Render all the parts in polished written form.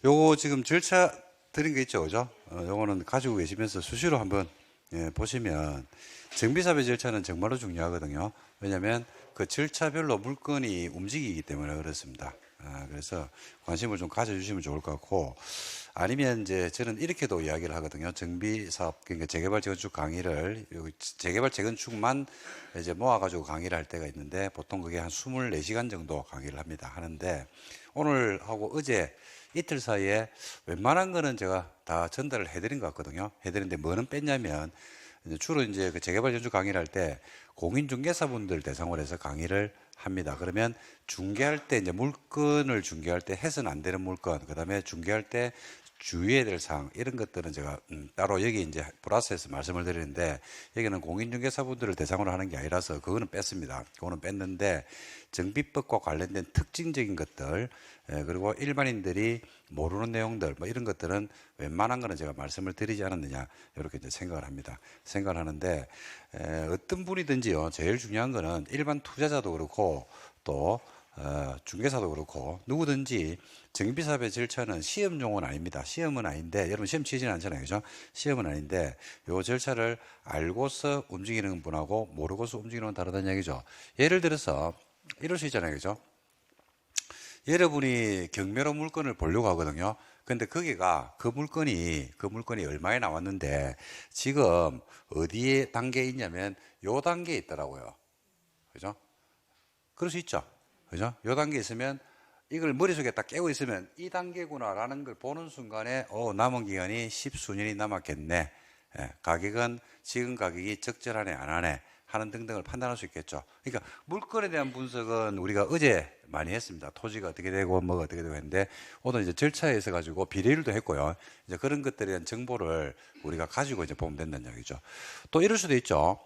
요거 지금 절차 드린 게 있죠, 그죠? 요거는 가지고 계시면서 수시로 한번 보시면 정비사배 절차는 정말로 중요하거든요. 왜냐하면 그 절차별로 물건이 움직이기 때문에 그렇습니다. 그래서 관심을 좀 가져주시면 좋을 것 같고, 아니면 이제 저는 이렇게도 이야기를 하거든요. 정비사업, 그러니까 재개발 재건축 강의를, 재개발 재건축만 이제 모아가지고 강의를 할 때가 있는데, 보통 그게 한 24시간 정도 강의를 합니다. 하는데, 오늘하고 어제 이틀 사이에 웬만한 거는 제가 다 전달을 해드린 것 같거든요. 해드렸는데 뭐는 뺐냐면, 주로 이제 그 재개발 건축 강의를 할 때 공인중개사분들 대상으로 해서 강의를 합니다. 그러면 중개할 때 이제 물건을 중개할 때 해서는 안 되는 물건, 그 다음에 중개할 때 주의해야 될 사항, 이런 것들은 제가 따로 여기 이제 플러스해서 말씀을 드리는데, 여기는 공인중개사분들을 대상으로 하는 게 아니라서 그거는 뺐습니다. 그거는 뺐는데, 정비법과 관련된 특징적인 것들, 그리고 일반인들이 모르는 내용들, 뭐 이런 것들은 웬만한 거는 제가 말씀을 드리지 않았느냐, 이렇게 이제 생각을 합니다. 생각을 하는데, 어떤 분이든지요, 제일 중요한 거는 일반 투자자도 그렇고, 또 중개사도 그렇고 누구든지 정비사업의 절차는 시험용은 아닙니다. 시험은 아닌데, 여러분 시험 치지는 않잖아요, 그죠? 시험은 아닌데 요 절차를 알고서 움직이는 분하고 모르고서 움직이는 건 다르다는 얘기죠. 예를 들어서 이럴 수 있잖아요, 그죠? 여러분이 경매로 물건을 보려고 하거든요. 근데 거기가 그 물건이 얼마에 나왔는데 지금 어디에 단계에 있냐면 요 단계에 있더라고요. 그죠? 그럴 수 있죠. 그죠? 요 단계에 있으면 이걸 머릿속에 딱 깨고 있으면 이 단계구나라는 걸 보는 순간에 남은 기간이 10수년이 남았겠네. 가격은 지금 가격이 적절하네 안 하네 하는 등등을 판단할 수 있겠죠. 그러니까 물건에 대한 분석은 우리가 어제 많이 했습니다. 토지가 어떻게 되고 뭐가 어떻게 되고 했는데, 오늘 이제 절차에 있어 가지고 비례율도 했고요. 이제 그런 것들에 대한 정보를 우리가 가지고 이제 보면 된다는 얘기죠. 또 이럴 수도 있죠.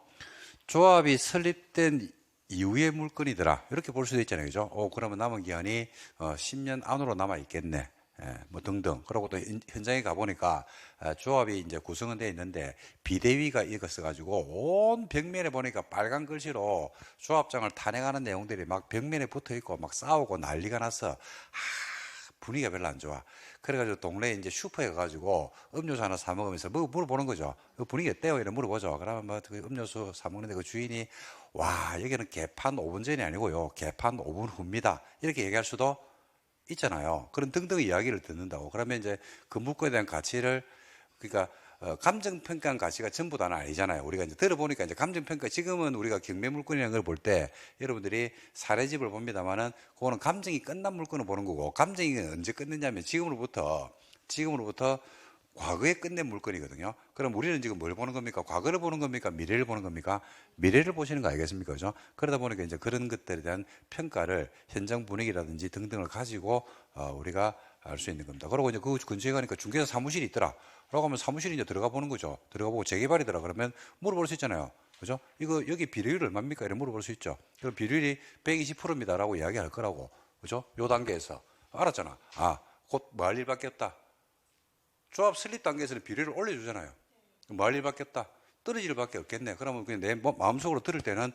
조합이 설립된 이후의 물건이더라, 이렇게 볼 수도 있잖아요, 그죠? 그러면 남은 기한이 10년 안으로 남아 있겠네, 뭐 등등. 그리고 또 현장에 가보니까 조합이 이제 구성은 되어 있는데 비대위가 이것어가지고 온 벽면에 보니까 빨간 글씨로 조합장을 탄핵하는 내용들이 막 벽면에 붙어 있고 막 싸우고 난리가 났어. 분위기가 별로 안 좋아. 그래가지고 동네에 이제 슈퍼에 가가지고 음료수 하나 사 먹으면서 뭐 물어보는 거죠. 분위기 어때요? 이래 물어보죠. 그러면 뭐 그 음료수 사 먹는데 그 주인이, 와, 여기는 개판 5분 전이 아니고요, 개판 5분 후입니다, 이렇게 얘기할 수도 있잖아요. 그런 등등 이야기를 듣는다고. 그러면 이제 그 물건에 대한 가치를, 그러니까 감정평가한 가치가 전부 다는 아니잖아요. 우리가 이제 들어보니까 이제 감정평가, 지금은 우리가 경매 물건이라는 걸 볼 때 여러분들이 사례집을 봅니다만은 그거는 감정이 끝난 물건을 보는 거고, 감정이 언제 끝냈냐면 지금으로부터 과거에 끝낸 물건이거든요. 그럼 우리는 지금 뭘 보는 겁니까? 과거를 보는 겁니까? 미래를 보는 겁니까? 미래를 보시는 거 아니겠습니까? 그죠? 그러다 보니까 이제 그런 것들에 대한 평가를 현장 분위기라든지 등등을 가지고 우리가 알 수 있는 겁니다. 그리고 이제 그 근처에 가니까 중개사 사무실이 있더라, 라고 하면 사무실에 이제 들어가 보는 거죠. 들어가 보고 재개발이더라 그러면 물어볼 수 있잖아요. 그죠? 이거 여기 비료율 얼마입니까? 이렇게 물어볼 수 있죠. 그럼 비료율이 120%입니다 라고 이야기할 거라고. 그죠? 요 단계에서 알았잖아. 곧 뭐 할 일밖에 없다. 조합 설립 단계에서는 비례를 올려주잖아요. 뭐 할 일밖에 없다, 떨어질 일밖에 없겠네. 그러면 그냥 내 마음속으로 들을 때는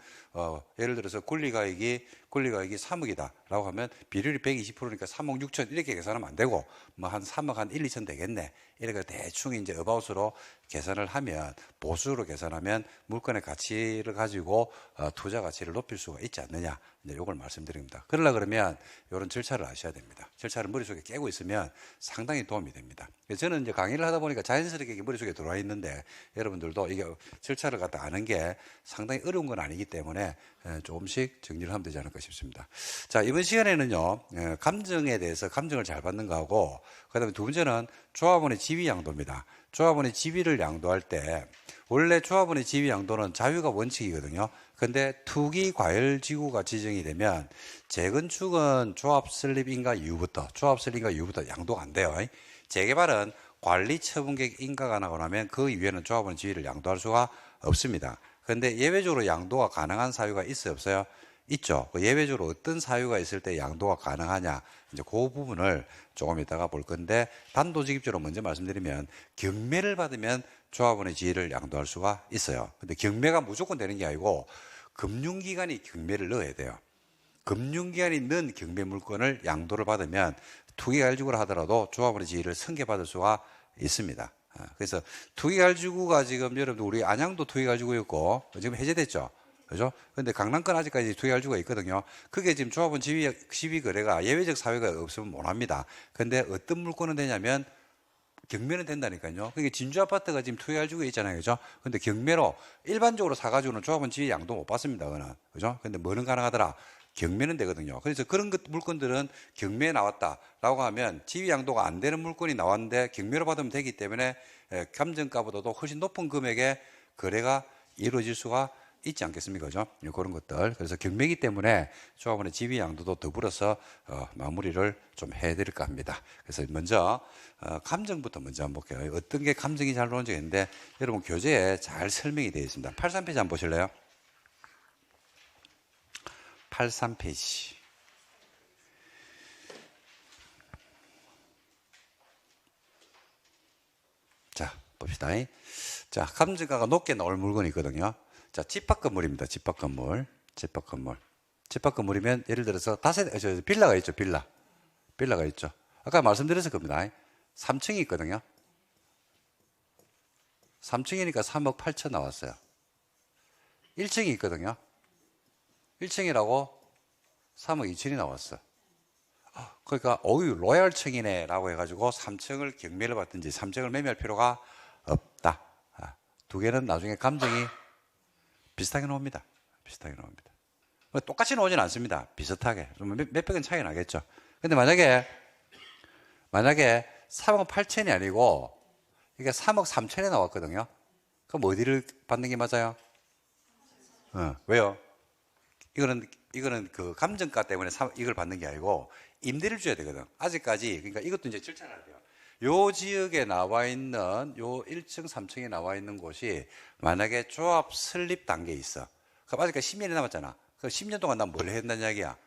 예를 들어서 권리가액이 3억이다 라고 하면 비율이 120%니까 3억 6천 이렇게 계산하면 안 되고, 뭐 한 3억 한 1, 2천 되겠네, 이렇게 대충 이제 어바웃으로 계산을 하면, 보수로 계산하면 물건의 가치를 가지고 투자 가치를 높일 수가 있지 않느냐, 이제 요걸 말씀드립니다. 그러려 그러면 이런 절차를 아셔야 됩니다. 절차를 머릿속에 깨고 있으면 상당히 도움이 됩니다. 저는 이제 강의를 하다 보니까 자연스럽게 이게 머릿속에 들어와 있는데, 여러분들도 이게 절차를 갖다 아는 게 상당히 어려운 건 아니기 때문에 조금씩 정리를 하면 되지 않을까 싶습니다. 자, 이번 시간에는요, 감정에 대해서 감정을 잘 받는 거하고, 그 다음에 두 번째는 조합원의 지위 양도입니다. 조합원의 지위를 양도할 때, 원래 조합원의 지위 양도는 자유가 원칙이거든요. 근데 투기 과열 지구가 지정이 되면 재건축은 조합 설립 인가 이후부터 양도가 안 돼요. 재개발은 관리 처분계획 인가가 나고 나면 그 이후에는 조합원의 지위를 양도할 수가 없습니다. 그런데 예외적으로 양도가 가능한 사유가 있어요, 없어요? 있죠. 예외적으로 어떤 사유가 있을 때 양도가 가능하냐, 이제 그 부분을 조금 이따가 볼 건데, 단도직입적으로 먼저 말씀드리면 경매를 받으면 조합원의 지위를 양도할 수가 있어요. 근데 경매가 무조건 되는 게 아니고 금융기관이 경매를 넣어야 돼요. 금융기관이 넣은 경매 물건을 양도를 받으면 투기가열지구라 하더라도 조합원의 지위를 승계받을 수가 있습니다. 그래서 투기가열지구가 지금 여러분들 우리 안양도 투기가열지구였고 지금 해제됐죠. 그죠? 근데 강남권 아직까지 투기가열지구가 있거든요. 그게 지금 조합원 지위 거래가 예외적 사유가 없으면 못 합니다. 근데 어떤 물건은 되냐면 경매는 된다니까요. 그게 진주 아파트가 지금 투기가열지구에 있잖아요. 그죠? 근데 경매로 일반적으로 사가지고는 조합원 지위 양도 못 받습니다. 그거는. 그죠? 근데 뭐는 가능하더라? 경매는 되거든요. 그래서 그런 물건들은 경매에 나왔다라고 하면 지위 양도가 안 되는 물건이 나왔는데 경매로 받으면 되기 때문에 감정가보다도 훨씬 높은 금액의 거래가 이루어질 수가 있지 않겠습니까? 그죠? 그런 것들. 그래서 경매이기 때문에 조합원의 지위 양도도 더불어서 마무리를 좀 해드릴까 합니다. 그래서 먼저 감정부터 먼저 한번 볼게요. 어떤 게 감정이 잘 나오는지 있는데 여러분 교재에 잘 설명이 되어 있습니다. 83페이지 한번 보실래요? 83페이지. 자, 봅시다. 자, 감정가가 높게 나올 물건이 있거든요. 자, 집합 건물입니다. 집합 건물. 집합 건물. 집합 건물이면 예를 들어서 빌라가 있죠. 빌라가 있죠. 아까 말씀드렸을 겁니다. 3층이 있거든요. 3층이니까 3억 8천 나왔어요. 1층이 있거든요. 1층이라고 3억 2천이 나왔어. 그러니까 어유 로얄층이네 라고 해가지고 3층을 경매를 받든지 3층을 매매할 필요가 없다. 두 개는 나중에 감정이 비슷하게 나옵니다. 비슷하게 나옵니다. 똑같이 나오진 않습니다. 비슷하게. 좀 몇백은 차이 나겠죠. 근데 만약에 3억 8천이 아니고 이게 3억 3천에 나왔거든요. 그럼 어디를 받는 게 맞아요? 왜요? 이거는 그 감정가 때문에 이걸 받는 게 아니고 임대를 줘야 되거든. 아직까지. 그러니까 이것도 이제 절차를 해야 돼요. 요 지역에 나와 있는 요 1층, 3층에 나와 있는 곳이 만약에 조합 설립 단계에 있어. 그럼 아직까지 10년이 남았잖아. 그럼 10년 동안 난 뭘 해야 된다는 이야기야?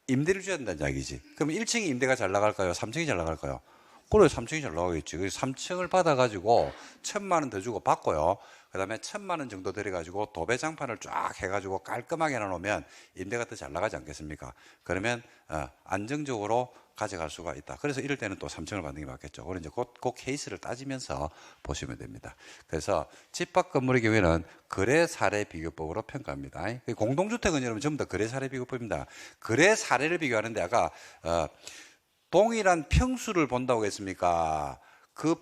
임대를 줘야 된다는 이야기지. 그럼 1층이 임대가 잘 나갈까요? 3층이 잘 나갈까요? 그래, 3층이 잘 나가겠지. 그래서 3층을 받아가지고 1,000만 원 더 주고 받고요. 그 다음에 1,000만 원 정도 들여가지고 도배장판을 쫙 해가지고 깔끔하게 해놓으면 임대가 더 잘 나가지 않겠습니까? 그러면 안정적으로 가져갈 수가 있다. 그래서 이럴 때는 또 3층을 받는 게 맞겠죠. 그런 이제 그 케이스를 따지면서 보시면 됩니다. 그래서 집합 건물의 경우에는 거래 사례 비교법으로 평가합니다. 공동주택은 여러분 전부 다 거래 사례 비교법입니다. 거래 사례를 비교하는데 아까 동일한 평수를 본다고 했습니까? 그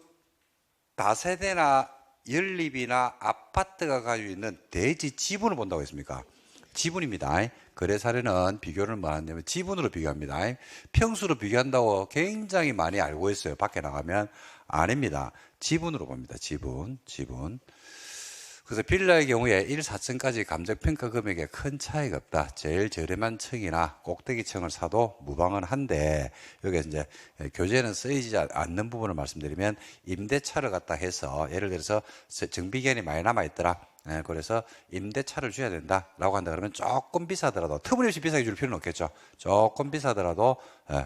다세대나 연립이나 아파트가 가지고 있는 대지 지분을 본다고 했습니까? 지분입니다. 거래 사례는 비교를 뭐 하냐면 지분으로 비교합니다. 평수로 비교한다고 굉장히 많이 알고 있어요. 밖에 나가면 아닙니다. 지분으로 봅니다. 지분. 그래서 빌라의 경우에 1, 4층까지 감정평가 금액에 큰 차이가 없다. 제일 저렴한 층이나 꼭대기층을 사도 무방은 한데 여기에 이제 교재에는 쓰이지 않는 부분을 말씀드리면 임대차를 갖다 해서 예를 들어서 정비기간이 많이 남아있더라. 그래서 임대차를 줘야 된다라고 한다 그러면 조금 비싸더라도 터무니없이 비싸게 줄 필요는 없겠죠. 조금 비싸더라도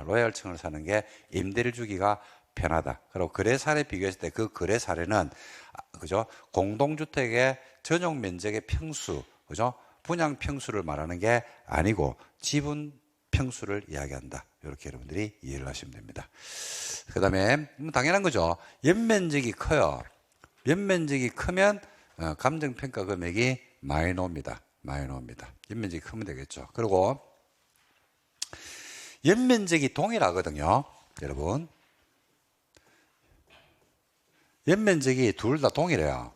로얄층을 사는 게 임대를 주기가 편하다. 그리고 거래 사례 비교했을 때 그 거래 사례는 그죠? 공동주택의 전용 면적의 평수, 그죠? 분양 평수를 말하는 게 아니고 지분 평수를 이야기한다. 이렇게 여러분들이 이해를 하시면 됩니다. 그 다음에 당연한 거죠. 연면적이 커요. 연면적이 크면 감정평가 금액이 많이 나옵니다. 연면적이 크면 되겠죠. 그리고 연면적이 동일하거든요. 여러분. 연면적이 둘 다 동일해요.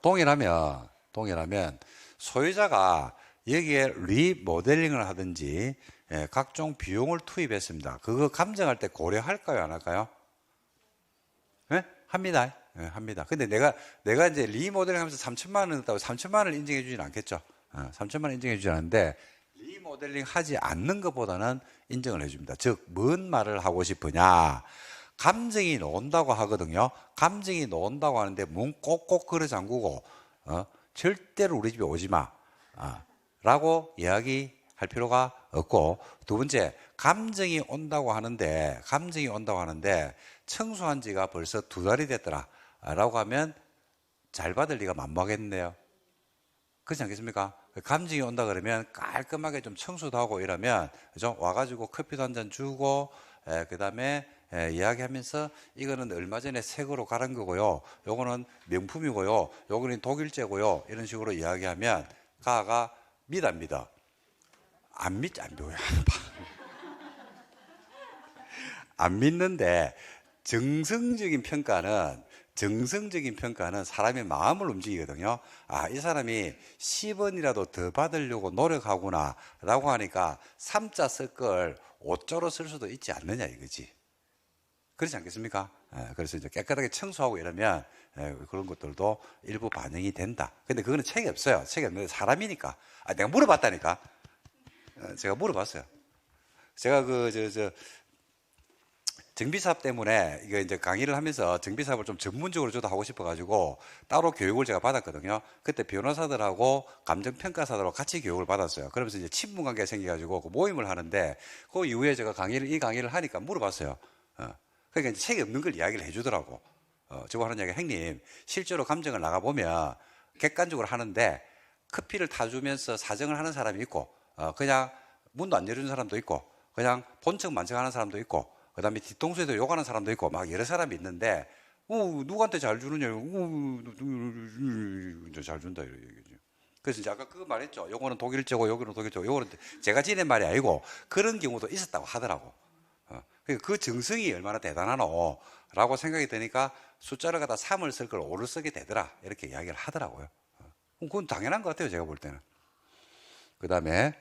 동일하면 소유자가 여기에 리모델링을 하든지 각종 비용을 투입했습니다. 그거 감정할 때 고려할까요? 안 할까요? 네? 합니다. 합니다. 근데 내가 이제 리모델링 하면서 3천만 원 했다고 3천만 원을 인정해 주진 않겠죠. 3천만 원 인정해 주지 않는데 리모델링 하지 않는 것보다는 인정을 해 줍니다. 즉, 뭔 말을 하고 싶으냐? 감정이 나온다고 하거든요. 감정이 나온다고 하는데 문 꼭꼭 걸어 잠그고 절대로 우리 집에 오지 마 라고 이야기할 필요가 없고, 두 번째, 감정이 온다고 하는데 청소한 지가 벌써 2달이 됐더라 라고 하면 잘 받을 리가 만무하겠네요. 그렇지 않겠습니까? 감정이 온다 그러면 깔끔하게 좀 청소도 하고 이러면, 그죠? 와가지고 커피도 한 잔 주고, 그 다음에 이야기하면서 이거는 얼마 전에 새 거로 갈은 거고요. 요거는 명품이고요. 요거는 독일제고요. 이런 식으로 이야기하면 가가 믿어 안 믿어? 안 믿지, 안 믿어요. 안 믿는데 정성적인 평가는 사람의 마음을 움직이거든요. 아, 이 사람이 10원이라도 더 받으려고 노력하구나 라고 하니까 3자 쓸 걸 5자로 쓸 수도 있지 않느냐 이거지. 그렇지 않겠습니까? 그래서 이제 깨끗하게 청소하고 이러면 그런 것들도 일부 반영이 된다. 근데 그거는 책이 없어요. 책이 없는데 사람이니까. 아, 내가 물어봤다니까. 제가 물어봤어요. 제가 정비사업 때문에 이거 이제 강의를 하면서 정비사업을 좀 전문적으로 저도 하고 싶어가지고 따로 교육을 제가 받았거든요. 그때 변호사들하고 감정평가사들하고 같이 교육을 받았어요. 그러면서 이제 친분 관계가 생겨가지고 그 모임을 하는데 그 이후에 제가 이 강의를 하니까 물어봤어요. 그러니까 이제 책이 없는 걸 이야기를 해주더라고. 저거 하는 이야기, 형님, 실제로 감정을 나가보면 객관적으로 하는데 커피를 타주면서 사정을 하는 사람이 있고, 그냥 문도 안 열어주는 사람도 있고, 그냥 본청 만청하는 사람도 있고, 그 다음에 뒤통수에도 욕하는 사람도 있고, 막 여러 사람이 있는데, 누구한테 잘 주느냐, 잘 준다, 이런 얘기죠. 그래서 이제 아까 그거 말했죠. 요거는 독일제고, 요거는 독일제고, 요거는 제가 지낸 말이 아니고, 그런 경우도 있었다고 하더라고. 그 정성이 얼마나 대단하노 라고 생각이 드니까 숫자를 갖다 3을 쓸 걸 5를 쓰게 되더라 이렇게 이야기를 하더라고요. 그건 당연한 것 같아요, 제가 볼 때는. 그 다음에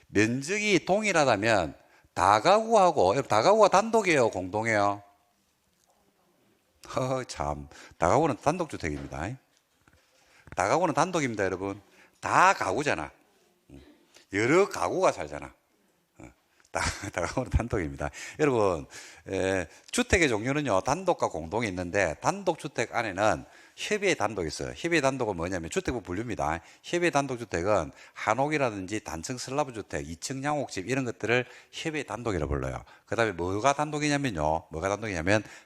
면적이 동일하다면 다가구하고, 다가구가 단독이에요, 공동이에요? 참, 다가구는 단독주택입니다. 다가구는 단독입니다, 여러분. 다 가구잖아. 여러 가구가 살잖아. 다가구는 단독입니다. 여러분, 주택의 종류는요, 단독과 공동이 있는데, 단독주택 안에는 협의의 단독이 있어요. 협의의 단독은 뭐냐면, 주택부 분류입니다. 협의의 단독주택은 한옥이라든지 단층 슬라브 주택, 2층 양옥집, 이런 것들을 협의의 단독이라고 불러요. 그 다음에 뭐가 단독이냐면요,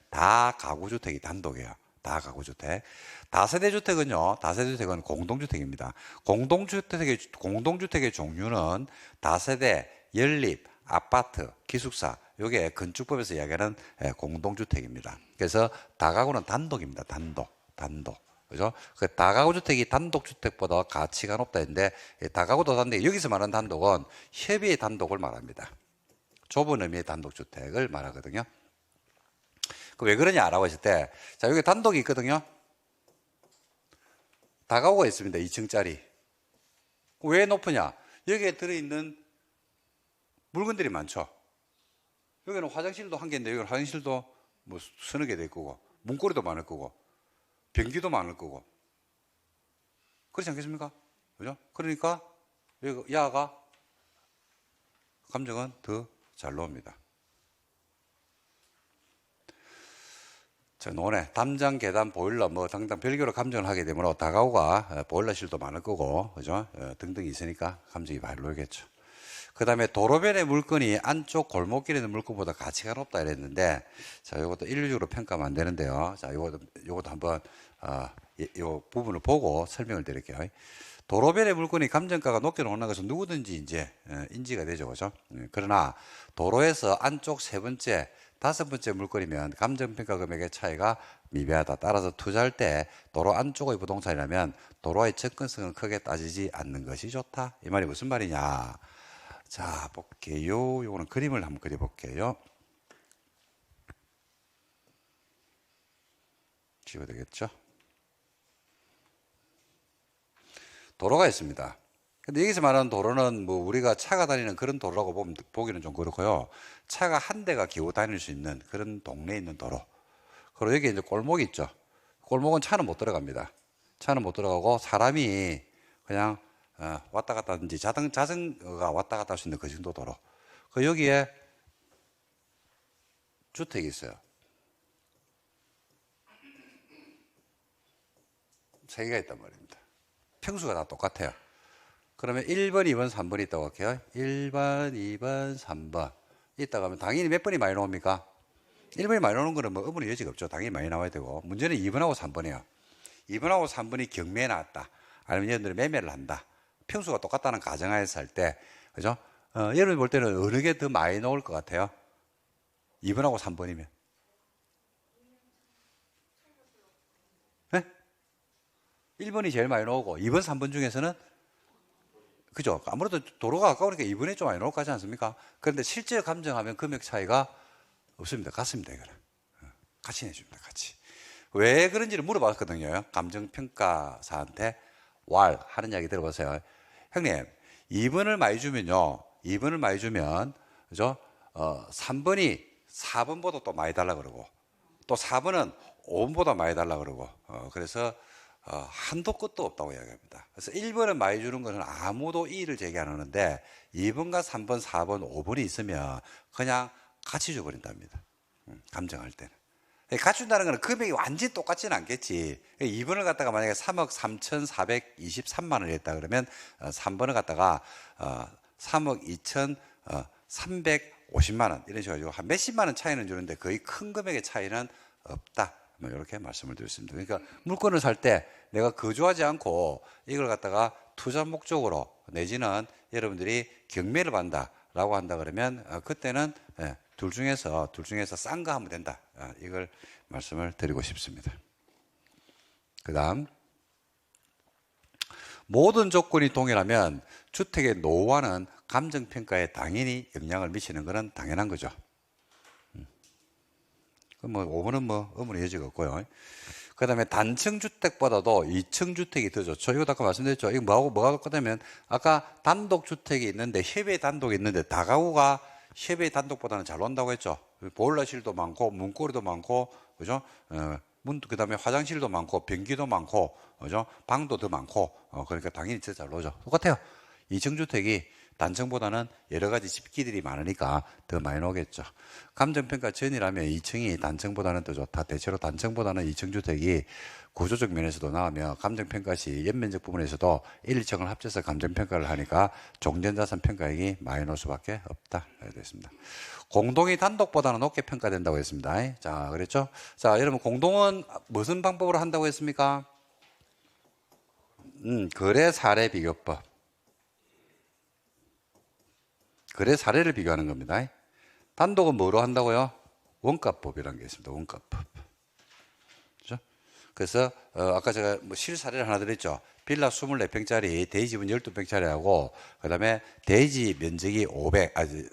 다가구주택이 단독이에요. 다가구주택. 다세대주택은 공동주택입니다. 공동주택의 종류는 다세대, 연립, 아파트, 기숙사, 요게 건축법에서 이야기하는 공동주택입니다. 그래서 다가구는 단독입니다. 단독. 그죠? 그 다가구 주택이 단독주택보다 가치가 높다 했는데, 다가구도 단독, 여기서 말하는 단독은 협의의 단독을 말합니다. 좁은 의미의 단독주택을 말하거든요. 그 왜 그러냐라고 했을 때, 자, 여기 단독이 있거든요. 다가구가 있습니다. 2층짜리. 왜 높으냐? 여기에 들어있는 물건들이 많죠. 여기는 화장실도 한 개인데, 여기는 화장실도 뭐 서너 개 될 거고, 문고리도 많을 거고, 변기도 많을 거고. 그렇지 않겠습니까? 그죠? 그러니까, 야가 감정은 더 잘 나옵니다. 자, 논에 담장, 계단, 보일러, 뭐 등등 별개로 감정을 하게 되면 다가구가 보일러실도 많을 거고, 그죠? 등등 있으니까 감정이 많이 놓이겠죠. 그 다음에 도로변의 물건이 안쪽 골목길에 있는 물건보다 가치가 높다 이랬는데, 자, 이것도 일률적으로 평가하면 안 되는데요. 자, 요것도 한번, 요 부분을 보고 설명을 드릴게요. 도로변의 물건이 감정가가 높게 나오는 것은 누구든지 이제 인지가 되죠. 그죠? 그러나 도로에서 안쪽 세 번째, 다섯 번째 물건이면 감정평가 금액의 차이가 미비하다. 따라서 투자할 때 도로 안쪽의 부동산이라면 도로의 접근성은 크게 따지지 않는 것이 좋다. 이 말이 무슨 말이냐? 자, 볼게요. 요거는 그림을 한번 그려볼게요. 지워야 되겠죠? 도로가 있습니다. 근데 여기서 말하는 도로는 뭐 우리가 차가 다니는 그런 도로라고 보기는 좀 그렇고요. 차가 한 대가 기어 다닐 수 있는 그런 동네에 있는 도로. 그리고 여기 이제 골목이 있죠. 골목은 차는 못 들어갑니다. 차는 못 들어가고 사람이 그냥 왔다 갔다 하든지 자전거가 왔다 갔다 할 수 있는 그 정도 도로. 그 여기에 주택이 있어요. 세 개가 있단 말입니다. 평수가 다 똑같아요. 그러면 1번, 2번, 3번이 있다고 할게요. 1번, 2번, 3번. 있다고 하면 당연히 몇 번이 많이 나옵니까? 1번이 많이 나오는 거는 뭐 의문의 여지가 없죠. 당연히 많이 나와야 되고. 문제는 2번하고 3번이에요. 2번하고 3번이 경매에 나왔다. 아니면 얘들이 매매를 한다. 평수가 똑같다는 가정하에서 할 때, 그죠? 여러분이 볼 때는 어느 게 더 많이 나올 것 같아요? 2번하고 3번이면. 네? 1번이 제일 많이 나오고 2번, 3번 중에서는 그죠? 아무래도 도로가 가까우니까 2번이 좀 많이 나올 것 같지 않습니까? 그런데 실제 감정하면 금액 차이가 없습니다. 같습니다. 이거는. 같이 내줍니다. 같이. 왜 그런지를 물어봤거든요. 감정평가사한테 왈 하는 이야기 들어보세요. 형님, 2번을 많이 주면요. 2번을 많이 주면, 그죠? 3번이 4번보다 또 많이 달라 그러고, 또 4번은 5번보다 많이 달라 그러고, 그래서 한도 끝도 없다고 이야기합니다. 그래서 1번은 많이 주는 것은 아무도 이의를 제기 안 하는데 2번과 3번, 4번, 5번이 있으면 그냥 같이 줘버린답니다. 감정할 때는. 같이 준다는 것은 금액이 완전히 똑같지는 않겠지. 2번을 갖다가 만약에 3억 3,423만 원이 했다 그러면 3번을 갖다가 3억 2,350만 원 이런 식으로 한 몇십만 원 차이는 주는데 거의 큰 금액의 차이는 없다. 뭐 이렇게 말씀을 드렸습니다. 그러니까 물건을 살 때 내가 거주하지 않고 이걸 갖다가 투자 목적으로 내지는 여러분들이 경매를 받는다라고 한다 그러면 그때는 둘 중에서 싼 거 하면 된다. 이걸 말씀을 드리고 싶습니다. 그 다음 모든 조건이 동일하면 주택의 노후화는 감정평가에 당연히 영향을 미치는 것은 당연한 거죠. 뭐 5번은 뭐 의문의 여지가 없고요. 그 다음에 단층 주택보다도 2층 주택이 더 좋죠. 이거 아까 말씀드렸죠. 이거 뭐가 똑같냐면 아까 단독 주택이 있는데 협의 단독이 있는데 다가구가 협의 단독보다는 잘 논다고 했죠. 보일러실도 많고 문고리도 많고 그죠? 그 다음에 화장실도 많고 변기도 많고 그죠? 방도 더 많고 그러니까 당연히 더 잘 나오죠. 똑같아요. 2층 주택이 단층보다는 여러 가지 집기들이 많으니까 더 많이 나오겠죠. 감정평가 전이라면 2층이 단층보다는 더 좋다. 대체로 단층보다는 2층 주택이 구조적 면에서도 나오며 감정평가 시 연면적 부분에서도 1, 2층을 합쳐서 감정평가를 하니까 종전자산 평가액이 많이 나올 수밖에 없다. 이렇게 됐습니다. 공동이 단독보다는 높게 평가된다고 했습니다. 자, 그랬죠? 자, 여러분 공동은 무슨 방법으로 한다고 했습니까? 거래 사례 비교법. 거래 사례를 비교하는 겁니다. 단독은 뭐로 한다고요? 원가법이라는 게 있습니다. 원가법. 그렇죠? 그래서 아까 제가 뭐 실사례를 하나 드렸죠. 빌라 24평짜리 대지집은 12평짜리하고 그다음에 대지 면적이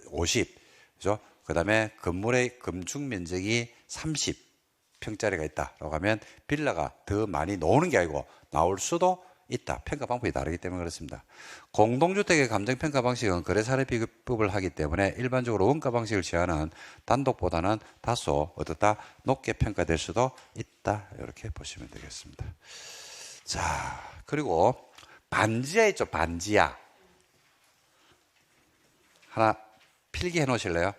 50. 그죠? 그다음에 건물의 건축 면적이 30평짜리가 있다라고 하면 빌라가 더 많이 나오는 게 아니고 나올 수도 있다. 평가 방법이 다르기 때문에 그렇습니다. 공동주택의 감정평가 방식은 거래사례 비교법을 하기 때문에 일반적으로 원가 방식을 취하는 단독보다는 다소 어떻다 높게 평가될 수도 있다. 이렇게 보시면 되겠습니다. 자, 그리고 반지하 있죠. 반지하. 하나 필기해 놓으실래요?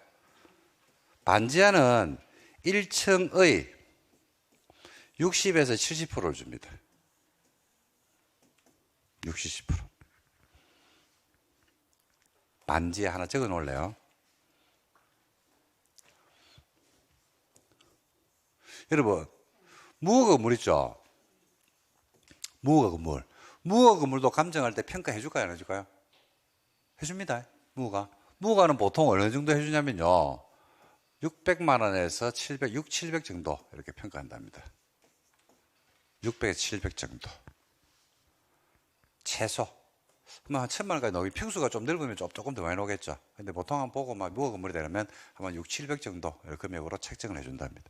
반지하는 1층의 60에서 70%를 줍니다. 60, 70%. 반지에 하나 적어 놓을래요? 여러분, 무허가 건물 있죠? 무허가 건물. 무허가 건물도 감정할 때 평가해 줄까요? 안 해줄까요? 해줍니다. 무허가. 무허가는 보통 어느 정도 해주냐면요. 600만 원에서 700, 6, 700 정도 이렇게 평가한답니다. 600에서 700 정도. 최소. 그러면 한 1000만 원까지 나오기 평수가 좀 넓으면 조금 더 많이 나오겠죠. 근데 보통 한번 보고 막 무허 건물이 되려면 한 6, 700 정도 금액으로 책정을 해준답니다.